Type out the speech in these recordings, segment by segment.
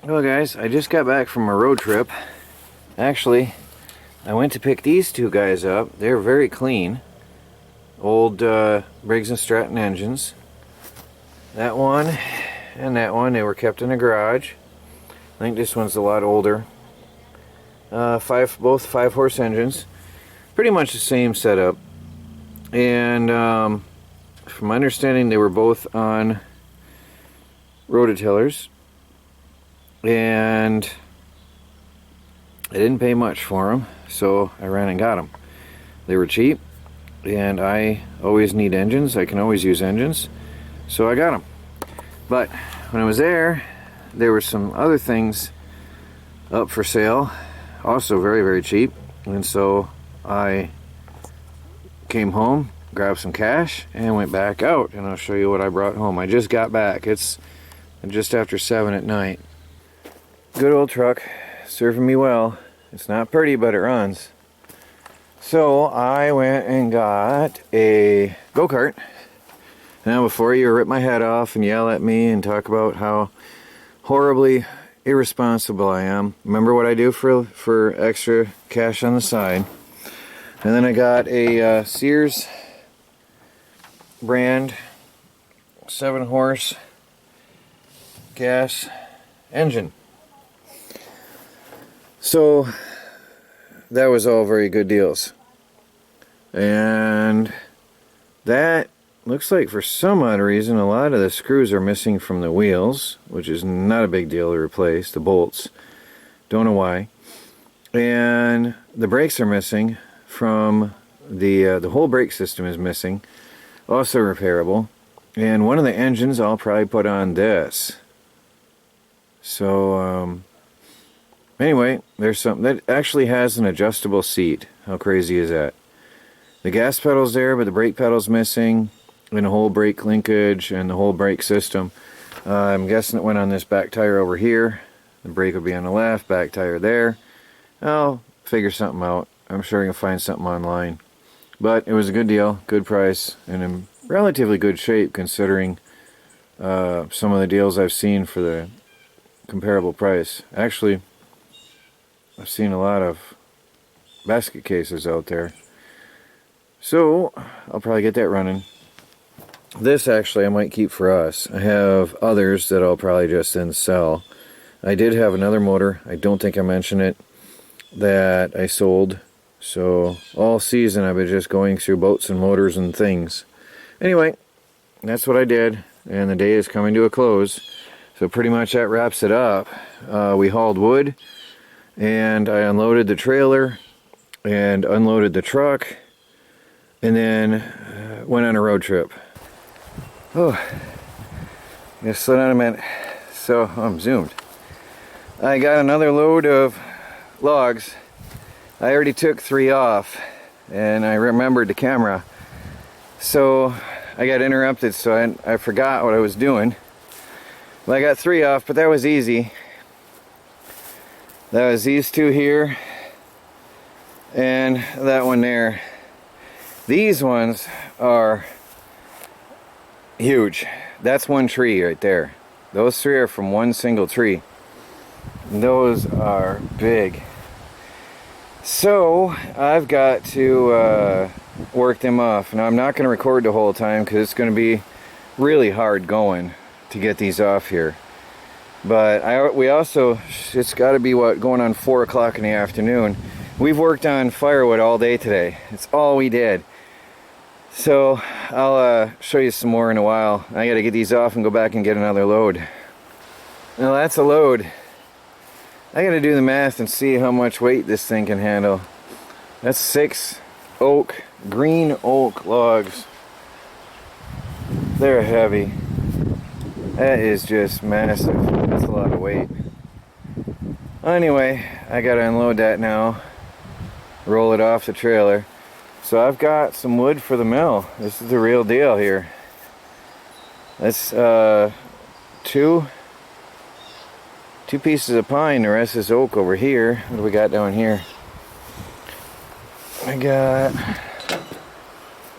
Well guys, I just got back from a road trip. Actually, I went to pick these two guys up. They're very clean. Old Briggs & Stratton engines. That one and that one, they were kept in a garage. I think this one's a lot older. Both 5-horse engines. Pretty much the same setup. And from my understanding, they were both on rototillers. And I didn't pay much for them, so I ran and got them. They were cheap, and I always need engines. I can always use engines, so I got them. But when I was there were some other things up for sale, also very, very cheap. And so I came home, grabbed some cash, and went back out, and I'll show you what I brought home. I just got back. It's just after 7 at night. Good old truck, serving me well. It's not pretty, but it runs. So I went and got a go-kart. Now before you rip my head off and yell at me and talk about how horribly irresponsible I am, remember what I do for extra cash on the side. And then I got a Sears brand 7-horse gas engine. So that was all very good deals. And that looks like for some odd reason a lot of the screws are missing from the wheels, which is not a big deal to replace, the bolts. Don't know why. And the brakes are missing from the whole brake system is missing, also repairable. And one of the engines I'll probably put on this. So anyway, there's something that actually has an adjustable seat. How crazy is that? The gas pedal's there, but the brake pedal's missing, and the whole brake linkage and the whole brake system. I'm guessing it went on this back tire over here. The brake will be on the left, back tire there. I'll figure something out. I'm sure you can find something online. But it was a good deal, good price, and in relatively good shape considering some of the deals I've seen for the comparable price. Actually, I've seen a lot of basket cases out there. So I'll probably get that running. This actually I might keep for us. I have others that I'll probably just then sell. I did have another motor, I don't think I mentioned it, that I sold. So all season I've been just going through boats and motors and things. Anyway, that's what I did, and the day is coming to a close. So pretty much that wraps it up. We hauled wood, and I unloaded the trailer and unloaded the truck, and then went on a road trip. Oh, just slow down a minute. So I'm zoomed. I got another load of logs. I already took 3 off, and I remembered the camera. So I got interrupted, so I forgot what I was doing. Well, I got 3 off, but that was easy. That was these 2 here, and that one there. These ones are huge. That's one tree right there. Those 3 are from one single tree. Those are big. So I've got to work them off. Now I'm not going to record the whole time because it's going to be really hard going to get these off here. But we also, it's got to be going on 4 o'clock in the afternoon. We've worked on firewood all day today. It's all we did. So I'll show you some more in a while. I got to get these off and go back and get another load. Now that's a load. I got to do the math and see how much weight this thing can handle. That's 6 green oak logs. They're heavy. That is just massive. That's a lot of weight. Anyway, I got to unload that now. Roll it off the trailer. So I've got some wood for the mill. This is the real deal here. That's 2 pieces of pine, the rest is oak over here. What do we got down here? I got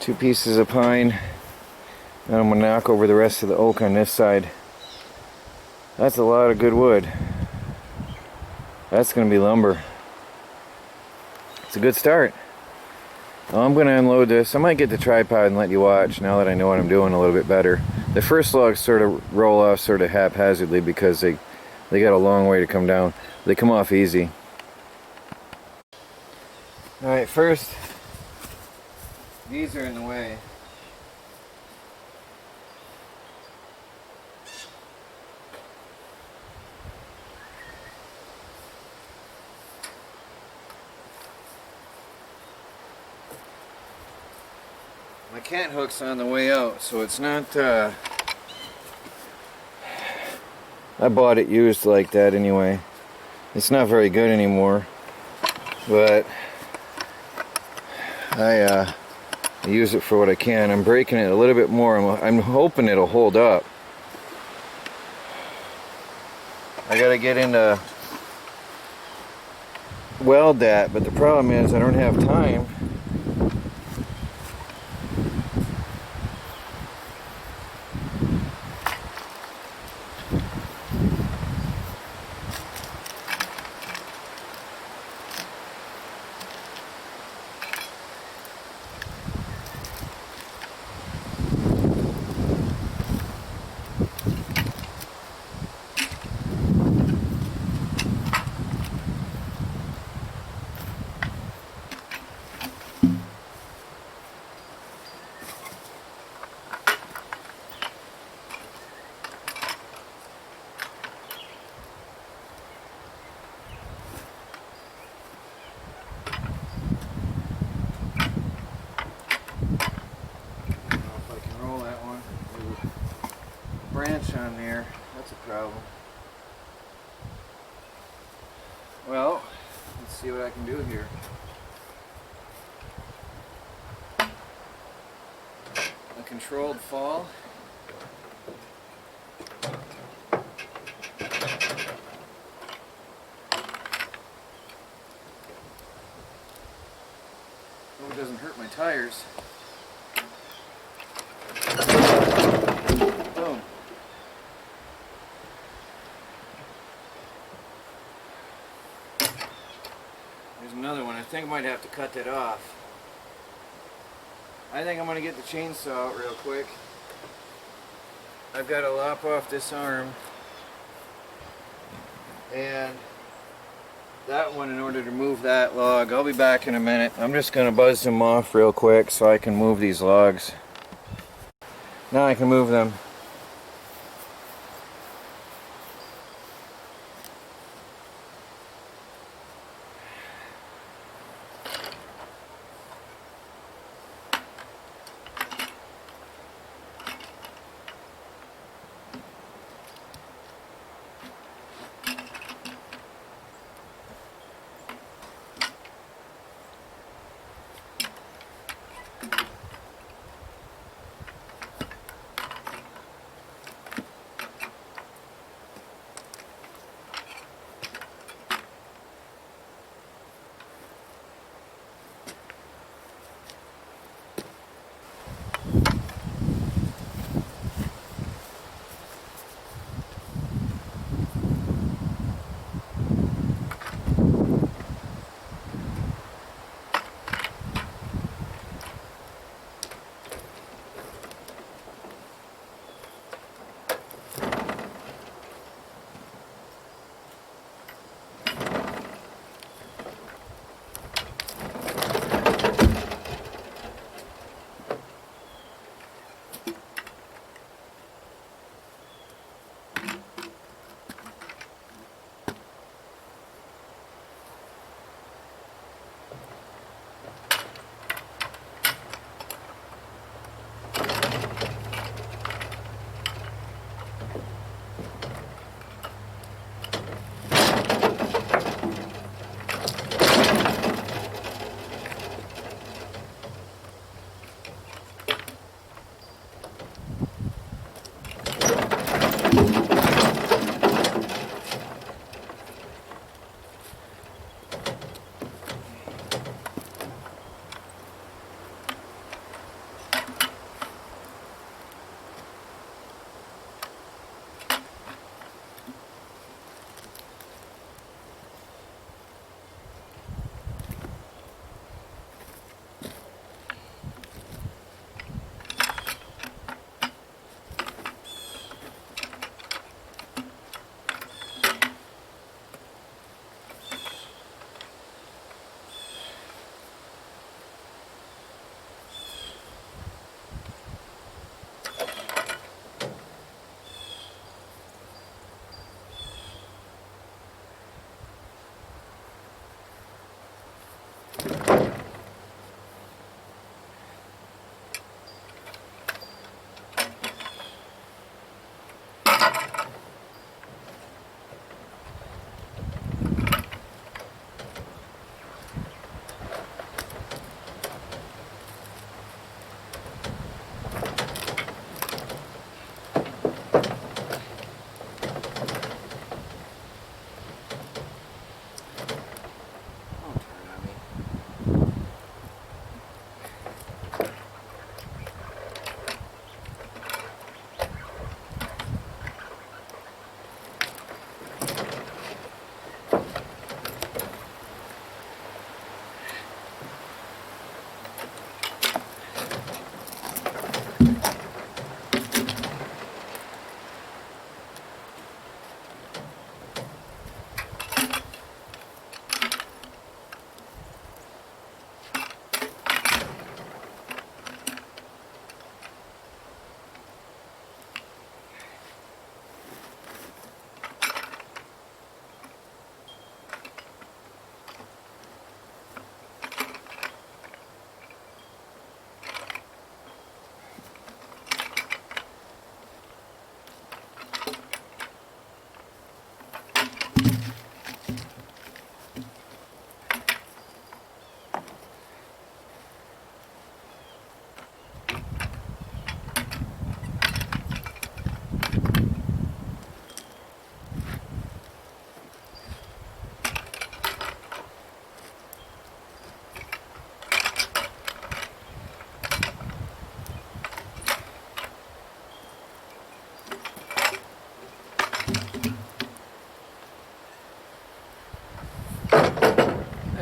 2 pieces of pine, and I'm gonna knock over the rest of the oak on this side. That's a lot of good wood. That's going to be lumber. It's a good start. Well, I'm going to unload this. I might get the tripod and let you watch now that I know what I'm doing a little bit better. The first logs sort of roll off sort of haphazardly because they got a long way to come down. They come off easy. Alright, first, these are in the way. My cat hook's on the way out, so it's not, I bought it used like that anyway. It's not very good anymore, but I use it for what I can. I'm breaking it a little bit more. I'm hoping it'll hold up. I gotta get into weld that, but the problem is I don't have time. Branch on there, that's a problem. Well, let's see what I can do here. A controlled fall. Hope it doesn't hurt my tires. Boom. There's another one. I think I might have to cut that off. I think I'm going to get the chainsaw out real quick. I've got to lop off this arm and that one in order to move that log. I'll be back in a minute. I'm just going to buzz them off real quick so I can move these logs. Now I can move them.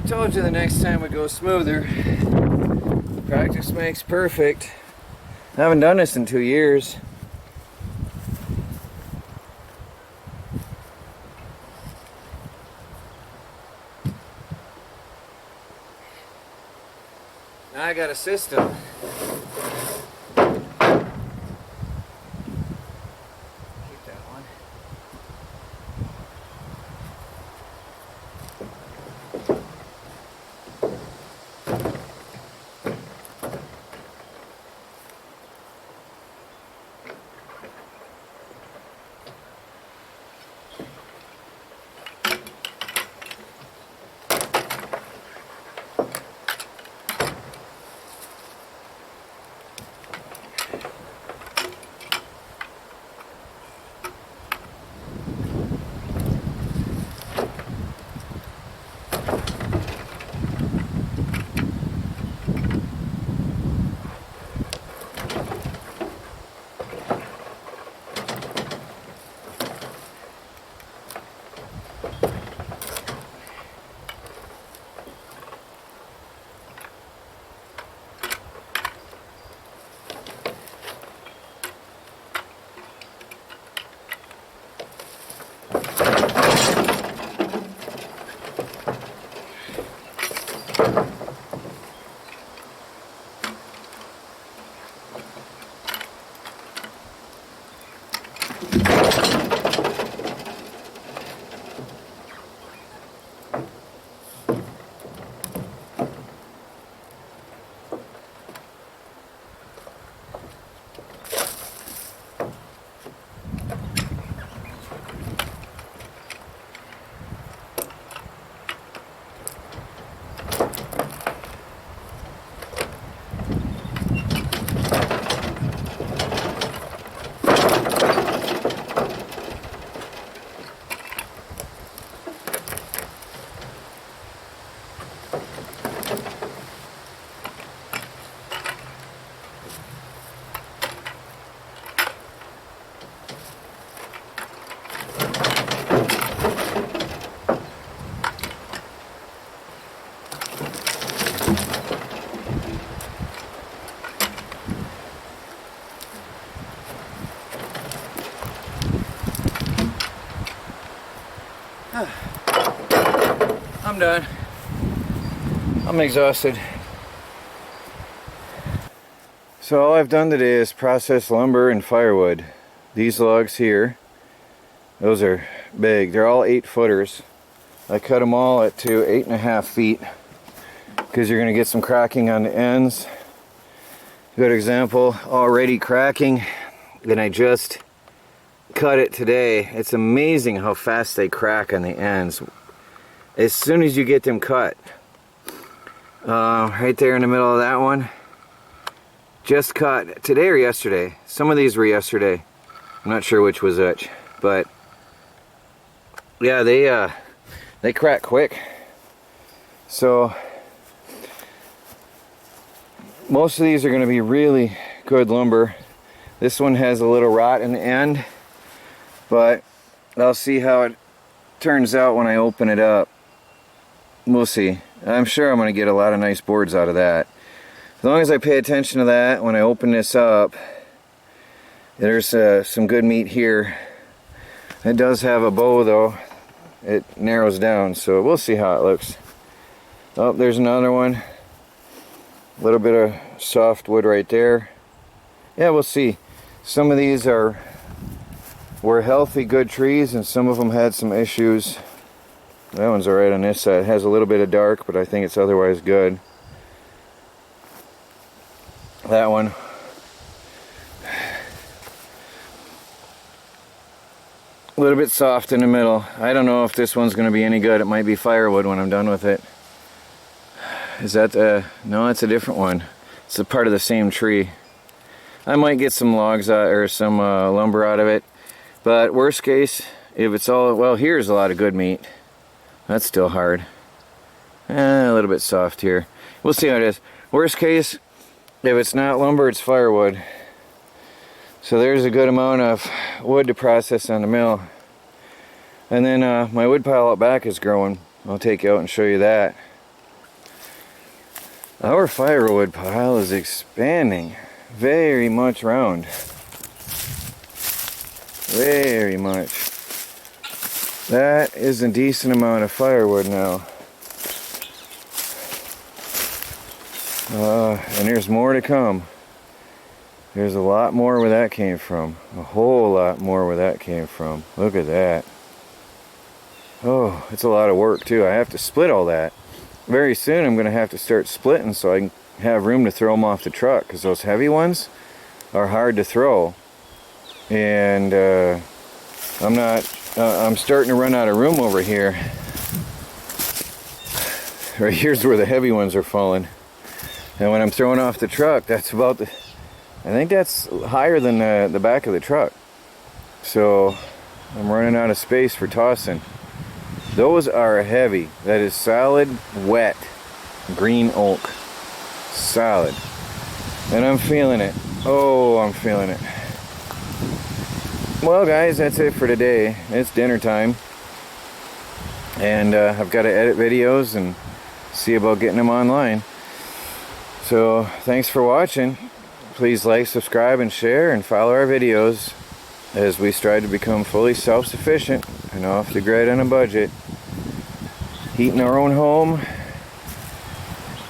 told you the next time would go smoother. Practice makes perfect. I haven't done this in 2 years. Now I got a system. I'm done. I'm exhausted. So all I've done today is process lumber and firewood. These logs here, those are big. They're all 8-footers. I cut them all at to 8.5 feet because you're going to get some cracking on the ends. Good example, already cracking, and I just cut it today. It's amazing how fast they crack on the ends as soon as you get them cut. Right there in the middle of that one, just cut today or yesterday. Some of these were yesterday. I'm not sure which was which, but yeah, they crack quick. So most of these are going to be really good lumber. This one has a little rot in the end, but I'll see how it turns out when I open it up. We'll see. I'm sure I'm going to get a lot of nice boards out of that. As long as I pay attention to that when I open this up. There's some good meat here. It does have a bow though. It narrows down, so we'll see how it looks. Oh, there's another one. A little bit of soft wood right there. Yeah, we'll see. Some of these were healthy, good trees, and some of them had some issues. That one's alright on this side. It has a little bit of dark, but I think it's otherwise good. That one. A little bit soft in the middle. I don't know if this one's going to be any good. It might be firewood when I'm done with it. Is that no, it's a different one. It's a part of the same tree. I might get some logs out, or some lumber out of it. But worst case, if it's all, well, here's a lot of good meat. That's still hard. A little bit soft here. We'll see how it is. Worst case, if it's not lumber, it's firewood. So there's a good amount of wood to process on the mill. And then my wood pile out back is growing. I'll take you out and show you that. Our firewood pile is expanding very much round. Very much. That is a decent amount of firewood now. And there's more to come. There's a lot more where that came from. A whole lot more where that came from. Look at that. Oh, it's a lot of work too. I have to split all that. Very soon I'm going to have to start splitting so I can have room to throw them off the truck, because those heavy ones are hard to throw. And I'm starting to run out of room over here. Right here's where the heavy ones are falling. And when I'm throwing off the truck, that's about the... I think that's higher than the back of the truck. So I'm running out of space for tossing. Those are heavy. That is solid, wet, green oak. Solid. And I'm feeling it. Oh, I'm feeling it. Well, guys, that's it for today. It's dinner time. And I've got to edit videos and see about getting them online. So, thanks for watching. Please like, subscribe, and share, and follow our videos as we strive to become fully self-sufficient and off the grid on a budget. Heating our own home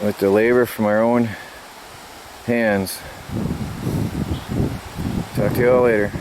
with the labor from our own hands. Talk to you all later.